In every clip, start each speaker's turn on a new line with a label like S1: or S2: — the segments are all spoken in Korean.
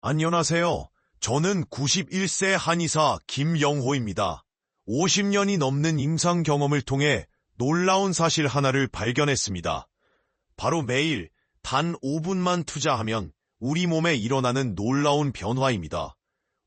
S1: 안녕하세요. 저는 91세 한의사 김영호입니다. 50년이 넘는 임상 경험을 통해 놀라운 사실 하나를 발견했습니다. 바로 매일 단 5분만 투자하면 우리 몸에 일어나는 놀라운 변화입니다.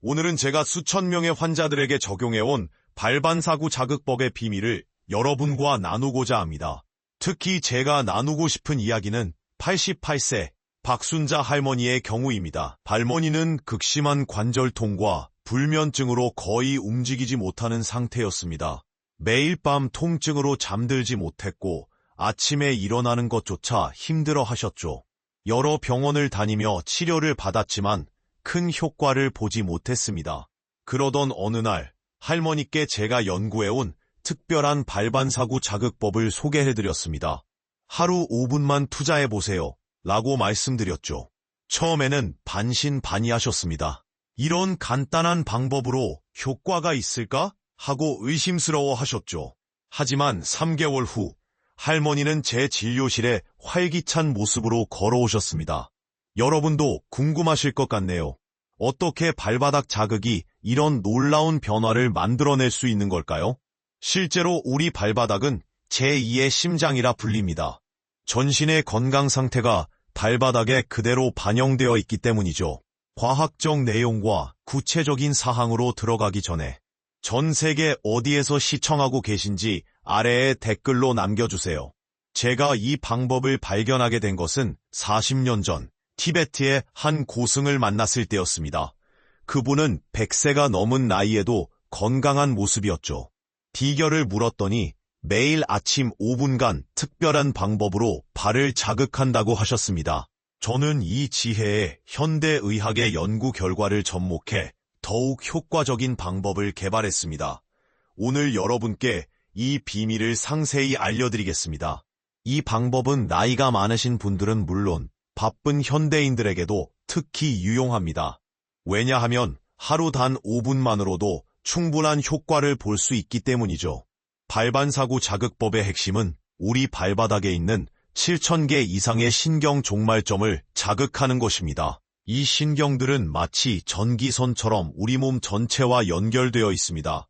S1: 오늘은 제가 수천 명의 환자들에게 적용해온 발반사구 자극법의 비밀을 여러분과 나누고자 합니다. 특히 제가 나누고 싶은 이야기는 88세 박순자 할머니의 경우입니다. 할머니는 극심한 관절통과 불면증으로 거의 움직이지 못하는 상태였습니다. 매일 밤 통증으로 잠들지 못했고 아침에 일어나는 것조차 힘들어 하셨죠. 여러 병원을 다니며 치료를 받았지만 큰 효과를 보지 못했습니다. 그러던 어느 날 할머니께 제가 연구해온 특별한 발반사구 자극법을 소개해드렸습니다. 하루 5분만 투자해보세요 라고 말씀드렸죠. 처음에는 반신반의하셨습니다. 이런 간단한 방법으로 효과가 있을까? 하고 의심스러워 하셨죠. 하지만 3개월 후 할머니는 제 진료실에 활기찬 모습으로 걸어오셨습니다. 여러분도 궁금하실 것 같네요. 어떻게 발바닥 자극이 이런 놀라운 변화를 만들어낼 수 있는 걸까요? 실제로 우리 발바닥은 제2의 심장이라 불립니다. 전신의 건강 상태가 발바닥에 그대로 반영되어 있기 때문이죠. 과학적 내용과 구체적인 사항으로 들어가기 전에 전 세계 어디에서 시청하고 계신지 아래에 댓글로 남겨주세요. 제가 이 방법을 발견하게 된 것은 40년 전 티베트의 한 고승을 만났을 때였습니다. 그분은 100세가 넘은 나이에도 건강한 모습이었죠. 비결을 물었더니 매일 아침 5분간 특별한 방법으로 발을 자극한다고 하셨습니다. 저는 이 지혜에 현대의학의 연구 결과를 접목해 더욱 효과적인 방법을 개발했습니다. 오늘 여러분께 이 비밀을 상세히 알려드리겠습니다. 이 방법은 나이가 많으신 분들은 물론 바쁜 현대인들에게도 특히 유용합니다. 왜냐하면 하루 단 5분만으로도 충분한 효과를 볼 수 있기 때문이죠. 발반사구 자극법의 핵심은 우리 발바닥에 있는 7,000개 이상의 신경 종말점을 자극하는 것입니다. 이 신경들은 마치 전기선처럼 우리 몸 전체와 연결되어 있습니다.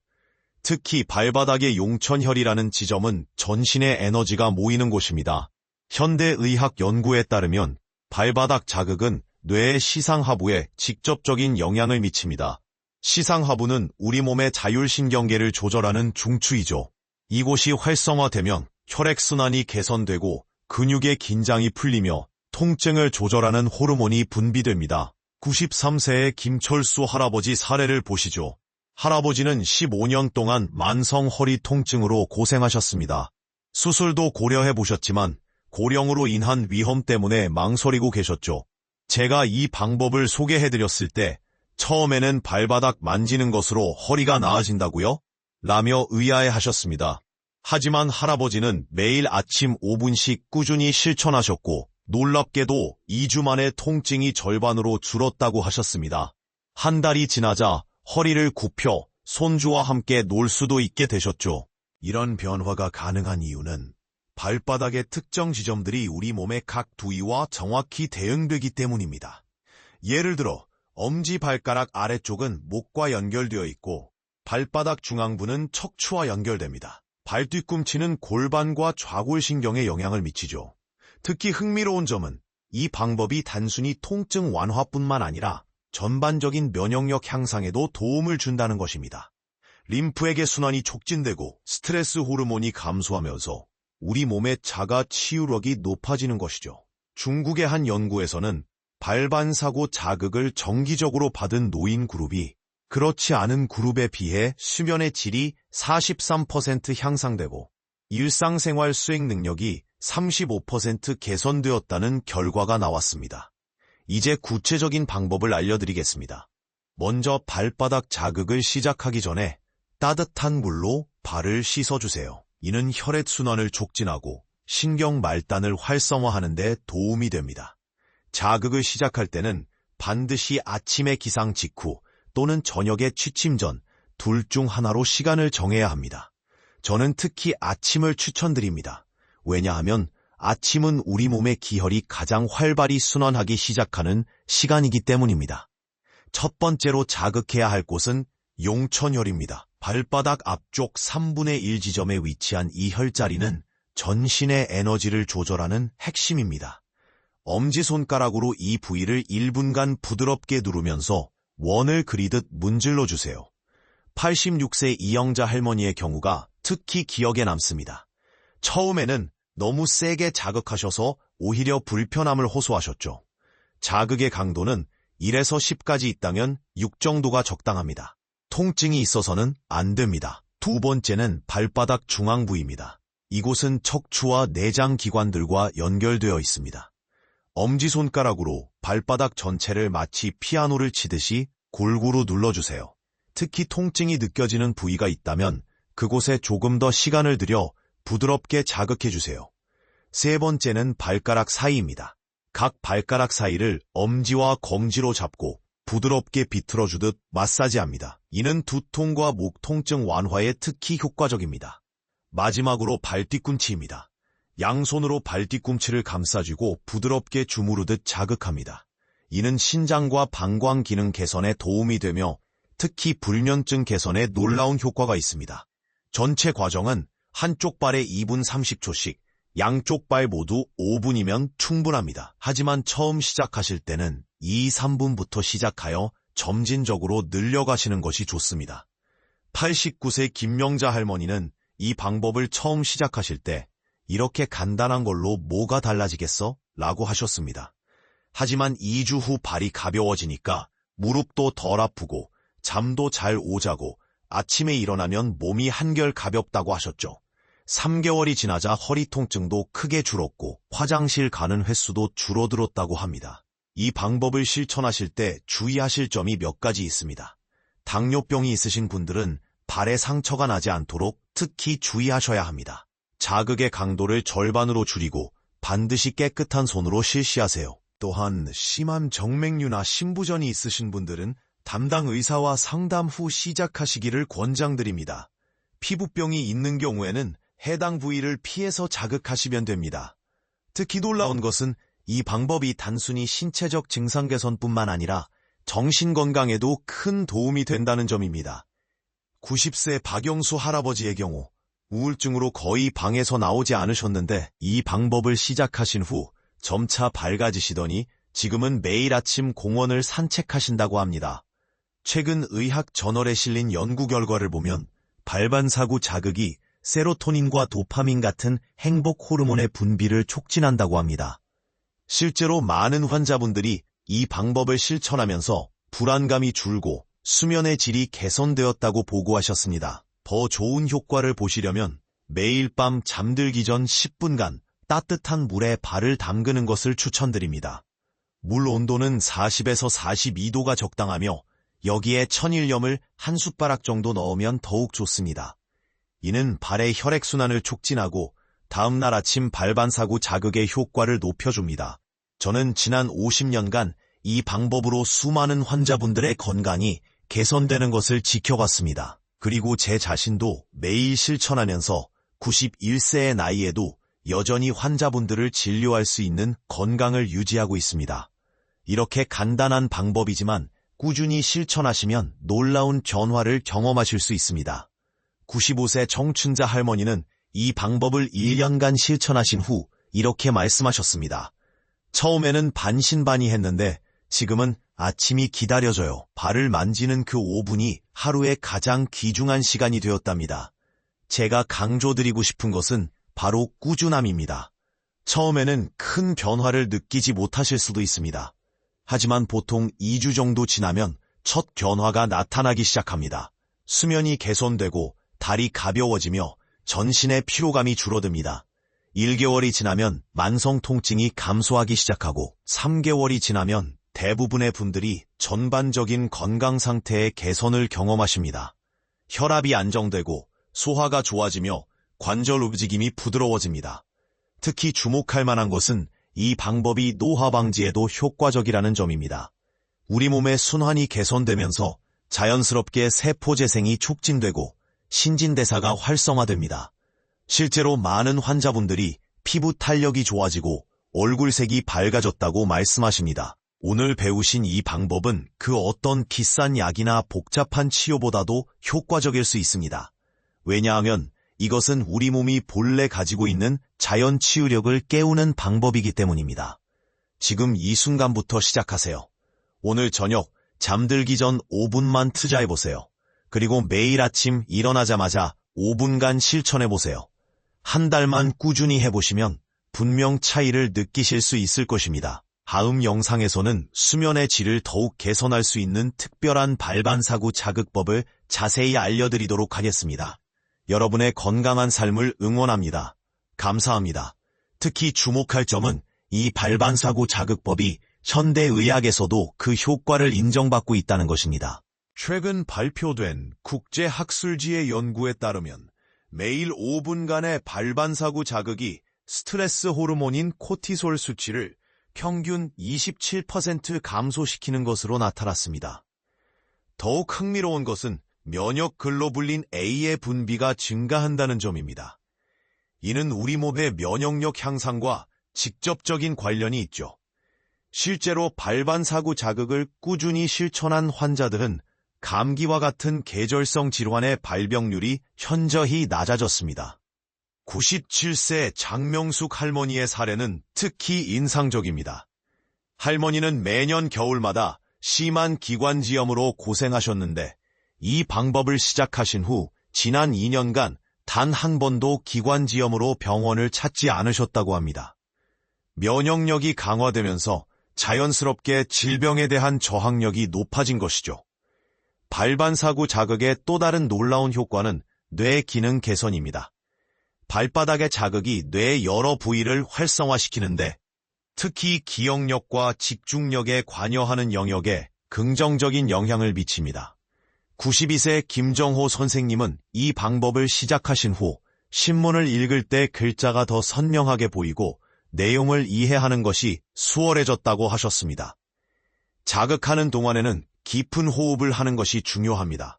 S1: 특히 발바닥의 용천혈이라는 지점은 전신의 에너지가 모이는 곳입니다. 현대의학 연구에 따르면 발바닥 자극은 뇌의 시상하부에 직접적인 영향을 미칩니다. 시상하부는 우리 몸의 자율신경계를 조절하는 중추이죠. 이곳이 활성화되면 혈액순환이 개선되고 근육의 긴장이 풀리며 통증을 조절하는 호르몬이 분비됩니다. 93세의 김철수 할아버지 사례를 보시죠. 할아버지는 15년 동안 만성 허리 통증으로 고생하셨습니다. 수술도 고려해보셨지만 고령으로 인한 위험 때문에 망설이고 계셨죠. 제가 이 방법을 소개해드렸을 때 처음에는 발바닥 만지는 것으로 허리가 나아진다고요? 라며 의아해하셨습니다. 하지만 할아버지는 매일 아침 5분씩 꾸준히 실천하셨고 놀랍게도 2주 만에 통증이 절반으로 줄었다고 하셨습니다. 한 달이 지나자 허리를 굽혀 손주와 함께 놀 수도 있게 되셨죠. 이런 변화가 가능한 이유는 발바닥의 특정 지점들이 우리 몸의 각 부위와 정확히 대응되기 때문입니다. 예를 들어 엄지발가락 아래쪽은 목과 연결되어 있고 발바닥 중앙부는 척추와 연결됩니다. 발 뒤꿈치는 골반과 좌골신경에 영향을 미치죠. 특히 흥미로운 점은 이 방법이 단순히 통증 완화뿐만 아니라 전반적인 면역력 향상에도 도움을 준다는 것입니다. 림프액의 순환이 촉진되고 스트레스 호르몬이 감소하면서 우리 몸의 자가 치유력이 높아지는 것이죠. 중국의 한 연구에서는 발반사구 자극을 정기적으로 받은 노인 그룹이 그렇지 않은 그룹에 비해 수면의 질이 43% 향상되고 일상생활 수행 능력이 35% 개선되었다는 결과가 나왔습니다. 이제 구체적인 방법을 알려드리겠습니다. 먼저 발바닥 자극을 시작하기 전에 따뜻한 물로 발을 씻어주세요. 이는 혈액순환을 촉진하고 신경 말단을 활성화하는 데 도움이 됩니다. 자극을 시작할 때는 반드시 아침의 기상 직후 또는 저녁의 취침 전 둘 중 하나로 시간을 정해야 합니다. 저는 특히 아침을 추천드립니다. 왜냐하면 아침은 우리 몸의 기혈이 가장 활발히 순환하기 시작하는 시간이기 때문입니다. 첫 번째로 자극해야 할 곳은 용천혈입니다. 발바닥 앞쪽 3분의 1 지점에 위치한 이 혈자리는 전신의 에너지를 조절하는 핵심입니다. 엄지손가락으로 이 부위를 1분간 부드럽게 누르면서 원을 그리듯 문질러 주세요. 86세 이영자 할머니의 경우가 특히 기억에 남습니다. 처음에는 너무 세게 자극하셔서 오히려 불편함을 호소하셨죠. 자극의 강도는 1에서 10까지 있다면 6 정도가 적당합니다. 통증이 있어서는 안 됩니다. 두 번째는 발바닥 중앙 부위입니다. 이곳은 척추와 내장 기관들과 연결되어 있습니다. 엄지손가락으로 발바닥 전체를 마치 피아노를 치듯이 골고루 눌러주세요. 특히 통증이 느껴지는 부위가 있다면 그곳에 조금 더 시간을 들여 부드럽게 자극해주세요. 세 번째는 발가락 사이입니다. 각 발가락 사이를 엄지와 검지로 잡고 부드럽게 비틀어주듯 마사지합니다. 이는 두통과 목 통증 완화에 특히 효과적입니다. 마지막으로 발뒤꿈치입니다. 양손으로 발뒤꿈치를 감싸주고 부드럽게 주무르듯 자극합니다. 이는 신장과 방광 기능 개선에 도움이 되며 특히 불면증 개선에 놀라운 효과가 있습니다. 전체 과정은 한쪽 발에 2분 30초씩, 양쪽 발 모두 5분이면 충분합니다. 하지만 처음 시작하실 때는 2, 3분부터 시작하여 점진적으로 늘려가시는 것이 좋습니다. 89세 김명자 할머니는 이 방법을 처음 시작하실 때 이렇게 간단한 걸로 뭐가 달라지겠어? 라고 하셨습니다. 하지만 2주 후 발이 가벼워지니까 무릎도 덜 아프고 잠도 잘 오자고 아침에 일어나면 몸이 한결 가볍다고 하셨죠. 3개월이 지나자 허리 통증도 크게 줄었고 화장실 가는 횟수도 줄어들었다고 합니다. 이 방법을 실천하실 때 주의하실 점이 몇 가지 있습니다. 당뇨병이 있으신 분들은 발에 상처가 나지 않도록 특히 주의하셔야 합니다. 자극의 강도를 절반으로 줄이고 반드시 깨끗한 손으로 실시하세요. 또한 심한 정맥류나 신부전이 있으신 분들은 담당 의사와 상담 후 시작하시기를 권장드립니다. 피부병이 있는 경우에는 해당 부위를 피해서 자극하시면 됩니다. 특히 놀라운 것은 이 방법이 단순히 신체적 증상 개선뿐만 아니라 정신 건강에도 큰 도움이 된다는 점입니다. 90세 박영수 할아버지의 경우 우울증으로 거의 방에서 나오지 않으셨는데 이 방법을 시작하신 후 점차 밝아지시더니 지금은 매일 아침 공원을 산책하신다고 합니다. 최근 의학 저널에 실린 연구 결과를 보면 발반사구 자극이 세로토닌과 도파민 같은 행복 호르몬의 분비를 촉진한다고 합니다. 실제로 많은 환자분들이 이 방법을 실천하면서 불안감이 줄고 수면의 질이 개선되었다고 보고하셨습니다. 더 좋은 효과를 보시려면 매일 밤 잠들기 전 10분간 따뜻한 물에 발을 담그는 것을 추천드립니다. 물 온도는 40에서 42도가 적당하며 여기에 천일염을 한 숟가락 정도 넣으면 더욱 좋습니다. 이는 발의 혈액순환을 촉진하고 다음날 아침 발반사구 자극의 효과를 높여줍니다. 저는 지난 50년간 이 방법으로 수많은 환자분들의 건강이 개선되는 것을 지켜봤습니다. 그리고 제 자신도 매일 실천하면서 91세의 나이에도 여전히 환자분들을 진료할 수 있는 건강을 유지하고 있습니다. 이렇게 간단한 방법이지만 꾸준히 실천하시면 놀라운 변화를 경험하실 수 있습니다. 95세 정춘자 할머니는 이 방법을 1년간 실천하신 후 이렇게 말씀하셨습니다. 처음에는 반신반의했는데 지금은 아침이 기다려져요. 발을 만지는 그 5분이 하루의 가장 귀중한 시간이 되었답니다. 제가 강조드리고 싶은 것은 바로 꾸준함입니다. 처음에는 큰 변화를 느끼지 못하실 수도 있습니다. 하지만 보통 2주 정도 지나면 첫 변화가 나타나기 시작합니다. 수면이 개선되고 다리 가벼워지며 전신의 피로감이 줄어듭니다. 1개월이 지나면 만성 통증이 감소하기 시작하고 3개월이 지나면 대부분의 분들이 전반적인 건강 상태의 개선을 경험하십니다. 혈압이 안정되고 소화가 좋아지며 관절 움직임이 부드러워집니다. 특히 주목할 만한 것은 이 방법이 노화 방지에도 효과적이라는 점입니다. 우리 몸의 순환이 개선되면서 자연스럽게 세포 재생이 촉진되고 신진대사가 활성화됩니다. 실제로 많은 환자분들이 피부 탄력이 좋아지고 얼굴색이 밝아졌다고 말씀하십니다. 오늘 배우신 이 방법은 그 어떤 비싼 약이나 복잡한 치료보다도 효과적일 수 있습니다. 왜냐하면 이것은 우리 몸이 본래 가지고 있는 자연 치유력을 깨우는 방법이기 때문입니다. 지금 이 순간부터 시작하세요. 오늘 저녁 잠들기 전 5분만 투자해보세요. 그리고 매일 아침 일어나자마자 5분간 실천해보세요. 한 달만 꾸준히 해보시면 분명 차이를 느끼실 수 있을 것입니다. 다음 영상에서는 수면의 질을 더욱 개선할 수 있는 특별한 발반사구 자극법을 자세히 알려드리도록 하겠습니다. 여러분의 건강한 삶을 응원합니다. 감사합니다. 특히 주목할 점은 이 발반사구 자극법이 현대의학에서도 그 효과를 인정받고 있다는 것입니다. 최근 발표된 국제학술지의 연구에 따르면 매일 5분간의 발반사구 자극이 스트레스 호르몬인 코티솔 수치를 평균 27% 감소시키는 것으로 나타났습니다. 더욱 흥미로운 것은 면역 글로불린 A의 분비가 증가한다는 점입니다. 이는 우리 몸의 면역력 향상과 직접적인 관련이 있죠. 실제로 발반사구 자극을 꾸준히 실천한 환자들은 감기와 같은 계절성 질환의 발병률이 현저히 낮아졌습니다. 97세 장명숙 할머니의 사례는 특히 인상적입니다. 할머니는 매년 겨울마다 심한 기관지염으로 고생하셨는데 이 방법을 시작하신 후 지난 2년간 단 한 번도 기관지염으로 병원을 찾지 않으셨다고 합니다. 면역력이 강화되면서 자연스럽게 질병에 대한 저항력이 높아진 것이죠. 발반사구 자극의 또 다른 놀라운 효과는 뇌 기능 개선입니다. 발바닥의 자극이 뇌의 여러 부위를 활성화시키는데 특히 기억력과 집중력에 관여하는 영역에 긍정적인 영향을 미칩니다. 92세 김정호 선생님은 이 방법을 시작하신 후 신문을 읽을 때 글자가 더 선명하게 보이고 내용을 이해하는 것이 수월해졌다고 하셨습니다. 자극하는 동안에는 깊은 호흡을 하는 것이 중요합니다.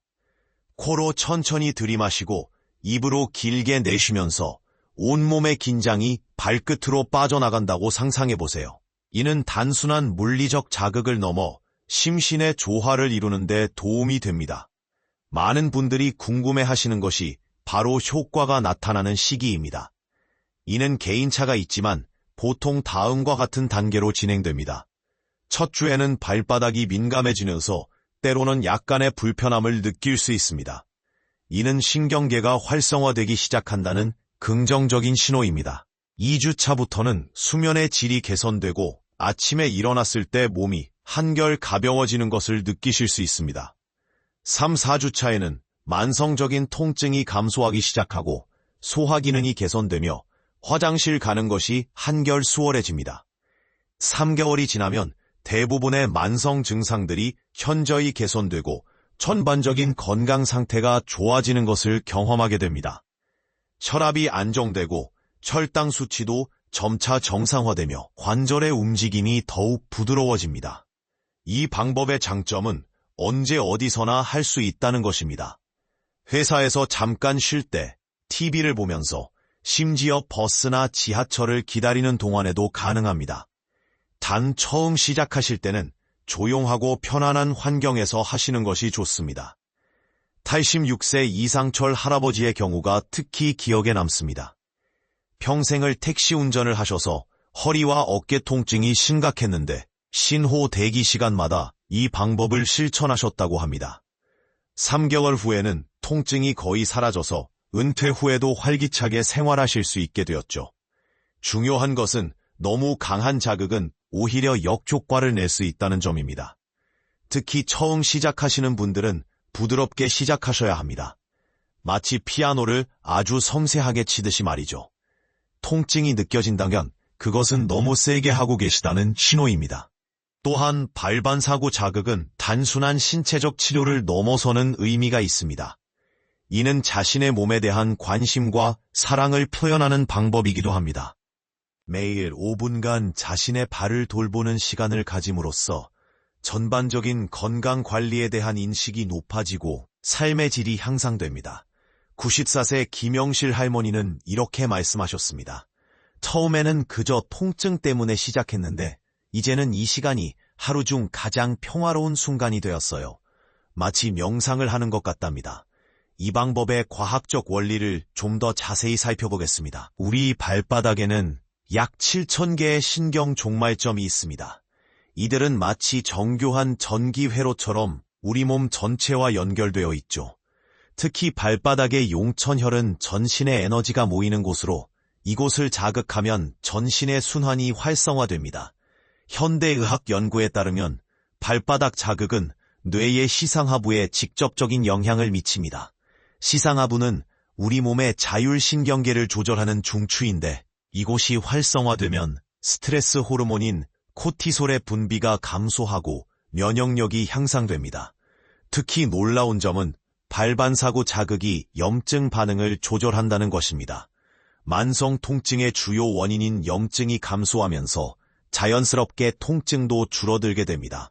S1: 코로 천천히 들이마시고 입으로 길게 내쉬면서 온몸의 긴장이 발끝으로 빠져나간다고 상상해보세요. 이는 단순한 물리적 자극을 넘어 심신의 조화를 이루는 데 도움이 됩니다. 많은 분들이 궁금해하시는 것이 바로 효과가 나타나는 시기입니다. 이는 개인차가 있지만 보통 다음과 같은 단계로 진행됩니다. 첫 주에는 발바닥이 민감해지면서 때로는 약간의 불편함을 느낄 수 있습니다. 이는 신경계가 활성화되기 시작한다는 긍정적인 신호입니다. 2주차부터는 수면의 질이 개선되고 아침에 일어났을 때 몸이 한결 가벼워지는 것을 느끼실 수 있습니다. 3, 4주차에는 만성적인 통증이 감소하기 시작하고 소화기능이 개선되며 화장실 가는 것이 한결 수월해집니다. 3개월이 지나면 대부분의 만성 증상들이 현저히 개선되고 전반적인 건강 상태가 좋아지는 것을 경험하게 됩니다. 혈압이 안정되고 혈당 수치도 점차 정상화되며 관절의 움직임이 더욱 부드러워집니다. 이 방법의 장점은 언제 어디서나 할 수 있다는 것입니다. 회사에서 잠깐 쉴 때 TV를 보면서 심지어 버스나 지하철을 기다리는 동안에도 가능합니다. 단 처음 시작하실 때는 조용하고 편안한 환경에서 하시는 것이 좋습니다. 86세 이상철 할아버지의 경우가 특히 기억에 남습니다. 평생을 택시 운전을 하셔서 허리와 어깨 통증이 심각했는데 신호 대기 시간마다 이 방법을 실천하셨다고 합니다. 3개월 후에는 통증이 거의 사라져서 은퇴 후에도 활기차게 생활하실 수 있게 되었죠. 중요한 것은 너무 강한 자극은 오히려 역효과를 낼 수 있다는 점입니다. 특히 처음 시작하시는 분들은 부드럽게 시작하셔야 합니다. 마치 피아노를 아주 섬세하게 치듯이 말이죠. 통증이 느껴진다면 그것은 너무 세게 하고 계시다는 신호입니다. 또한 발반사구 자극은 단순한 신체적 치료를 넘어서는 의미가 있습니다. 이는 자신의 몸에 대한 관심과 사랑을 표현하는 방법이기도 합니다. 매일 5분간 자신의 발을 돌보는 시간을 가짐으로써 전반적인 건강 관리에 대한 인식이 높아지고 삶의 질이 향상됩니다. 94세 김영실 할머니는 이렇게 말씀하셨습니다. 처음에는 그저 통증 때문에 시작했는데 이제는 이 시간이 하루 중 가장 평화로운 순간이 되었어요. 마치 명상을 하는 것 같답니다. 이 방법의 과학적 원리를 좀 더 자세히 살펴보겠습니다. 우리 발바닥에는 약 7,000개의 신경 종말점이 있습니다. 이들은 마치 정교한 전기 회로처럼 우리 몸 전체와 연결되어 있죠. 특히 발바닥의 용천혈은 전신의 에너지가 모이는 곳으로 이곳을 자극하면 전신의 순환이 활성화됩니다. 현대의학 연구에 따르면 발바닥 자극은 뇌의 시상하부에 직접적인 영향을 미칩니다. 시상하부는 우리 몸의 자율신경계를 조절하는 중추인데 이곳이 활성화되면 스트레스 호르몬인 코티솔의 분비가 감소하고 면역력이 향상됩니다. 특히 놀라운 점은 발반사구 자극이 염증 반응을 조절한다는 것입니다. 만성 통증의 주요 원인인 염증이 감소하면서 자연스럽게 통증도 줄어들게 됩니다.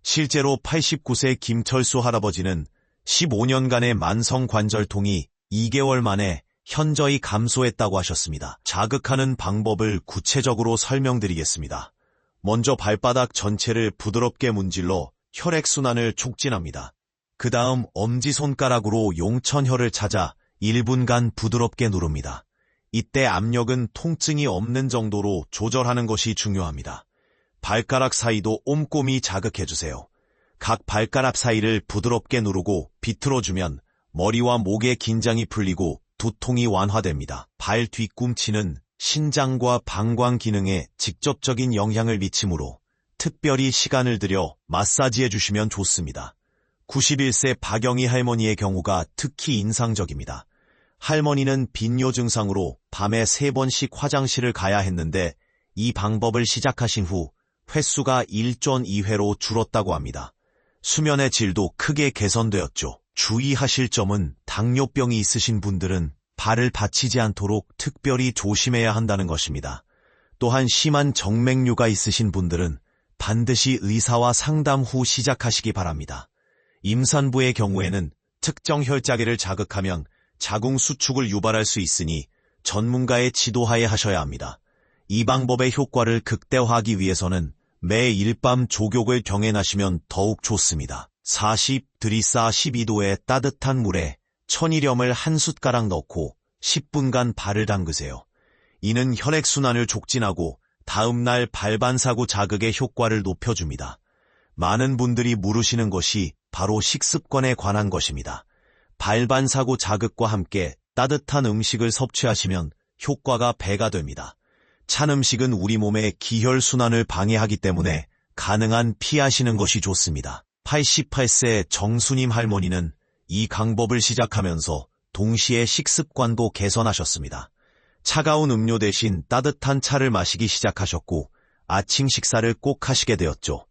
S1: 실제로 89세 김철수 할아버지는 15년간의 만성 관절통이 2개월 만에 현저히 감소했다고 하셨습니다. 자극하는 방법을 구체적으로 설명드리겠습니다. 먼저 발바닥 전체를 부드럽게 문질러 혈액순환을 촉진합니다. 그 다음 엄지손가락으로 용천혈을 찾아 1분간 부드럽게 누릅니다. 이때 압력은 통증이 없는 정도로 조절하는 것이 중요합니다. 발가락 사이도 꼼꼼히 자극해주세요. 각 발가락 사이를 부드럽게 누르고 비틀어주면 머리와 목의 긴장이 풀리고 두통이 완화됩니다. 발 뒤꿈치는 신장과 방광 기능에 직접적인 영향을 미치므로 특별히 시간을 들여 마사지해 주시면 좋습니다. 91세 박영희 할머니의 경우가 특히 인상적입니다. 할머니는 빈뇨 증상으로 밤에 3번씩 화장실을 가야 했는데 이 방법을 시작하신 후 횟수가 1.2회로 줄었다고 합니다. 수면의 질도 크게 개선되었죠. 주의하실 점은 당뇨병이 있으신 분들은 발을 다치지 않도록 특별히 조심해야 한다는 것입니다. 또한 심한 정맥류가 있으신 분들은 반드시 의사와 상담 후 시작하시기 바랍니다. 임산부의 경우에는 특정 혈자계를 자극하면 자궁 수축을 유발할 수 있으니 전문가의 지도하에 하셔야 합니다. 이 방법의 효과를 극대화하기 위해서는 매일 밤 족욕을 병행하시면 더욱 좋습니다. 40-12 12도의 따뜻한 물에 천일염을 한 숟가락 넣고 10분간 발을 담그세요. 이는 혈액순환을 촉진하고 다음날 발반사구 자극의 효과를 높여줍니다. 많은 분들이 물으시는 것이 바로 식습관에 관한 것입니다. 발반사구 자극과 함께 따뜻한 음식을 섭취하시면 효과가 배가 됩니다. 찬 음식은 우리 몸의 기혈순환을 방해하기 때문에 가능한 피하시는 것이 좋습니다. 88세 정수님 할머니는 이 방법을 시작하면서 동시에 식습관도 개선하셨습니다. 차가운 음료 대신 따뜻한 차를 마시기 시작하셨고 아침 식사를 꼭 하시게 되었죠.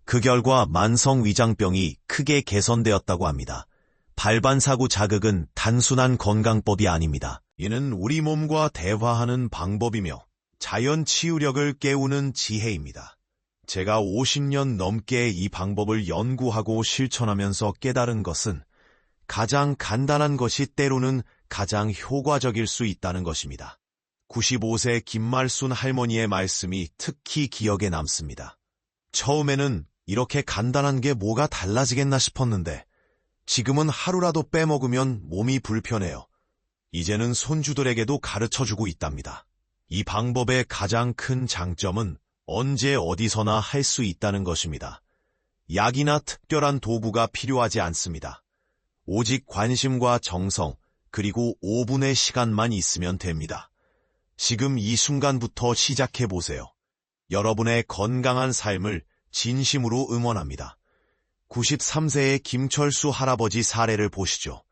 S1: 그 결과 만성 위장병이 크게 개선되었다고 합니다. 발반사구 자극은 단순한 건강법이 아닙니다. 이는 우리 몸과 대화하는 방법이며 자연 치유력을 깨우는 지혜입니다. 제가 50년 넘게 이 방법을 연구하고 실천하면서 깨달은 것은 가장 간단한 것이 때로는 가장 효과적일 수 있다는 것입니다. 95세 김말순 할머니의 말씀이 특히 기억에 남습니다. 처음에는 이렇게 간단한 게 뭐가 달라지겠나 싶었는데 지금은 하루라도 빼먹으면 몸이 불편해요. 이제는 손주들에게도 가르쳐주고 있답니다. 이 방법의 가장 큰 장점은 언제 어디서나 할 수 있다는 것입니다. 약이나 특별한 도구가 필요하지 않습니다. 오직 관심과 정성, 그리고 5분의 시간만 있으면 됩니다. 지금 이 순간부터 시작해보세요. 여러분의 건강한 삶을 진심으로 응원합니다. 93세의 김철수 할아버지 사례를 보시죠.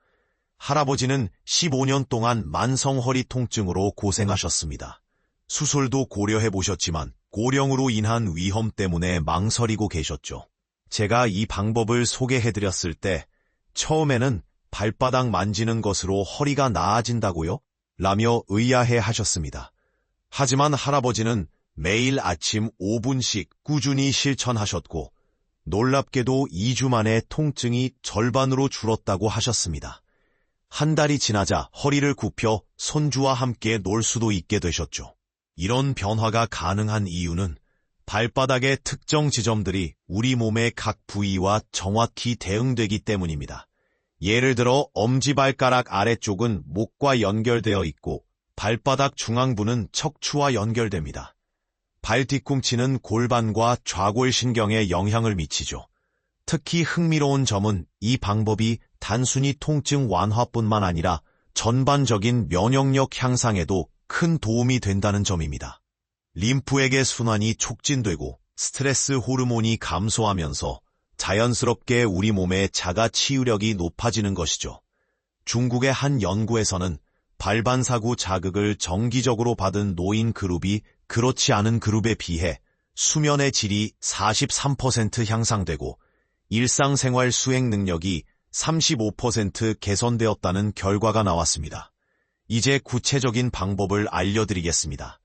S1: 할아버지는 15년 동안 만성 허리 통증으로 고생하셨습니다. 수술도 고려해보셨지만 고령으로 인한 위험 때문에 망설이고 계셨죠. 제가 이 방법을 소개해드렸을 때 처음에는 발바닥 만지는 것으로 허리가 나아진다고요? 라며 의아해 하셨습니다. 하지만 할아버지는 매일 아침 5분씩 꾸준히 실천하셨고 놀랍게도 2주 만에 통증이 절반으로 줄었다고 하셨습니다. 한 달이 지나자 허리를 굽혀 손주와 함께 놀 수도 있게 되셨죠. 이런 변화가 가능한 이유는 발바닥의 특정 지점들이 우리 몸의 각 부위와 정확히 대응되기 때문입니다. 예를 들어 엄지발가락 아래쪽은 목과 연결되어 있고 발바닥 중앙부는 척추와 연결됩니다. 발 뒤꿈치는 골반과 좌골신경에 영향을 미치죠. 특히 흥미로운 점은 이 방법이 단순히 통증 완화뿐만 아니라 전반적인 면역력 향상에도 큰 도움이 된다는 점입니다. 림프액의 순환이 촉진되고 스트레스 호르몬이 감소하면서 자연스럽게 우리 몸의 자가 치유력이 높아지는 것이죠. 중국의 한 연구에서는 발반사구 자극을 정기적으로 받은 노인 그룹이 그렇지 않은 그룹에 비해 수면의 질이 43% 향상되고 일상생활 수행 능력이 35% 개선되었다는 결과가 나왔습니다. 이제 구체적인 방법을 알려드리겠습니다.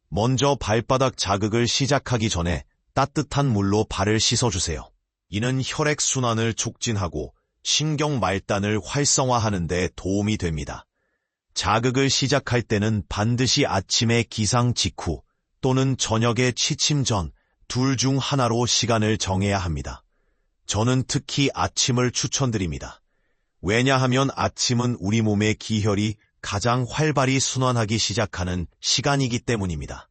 S1: 먼저 발바닥 자극을 시작하기 전에 따뜻한 물로 발을 씻어주세요. 이는 혈액순환을 촉진하고 신경 말단을 활성화하는 데 도움이 됩니다. 자극을 시작할 때는 반드시 아침에 기상 직후 또는 저녁에 취침 전 둘 중 하나로 시간을 정해야 합니다. 저는 특히 아침을 추천드립니다. 왜냐하면 아침은 우리 몸의 기혈이 가장 활발히 순환하기 시작하는 시간이기 때문입니다.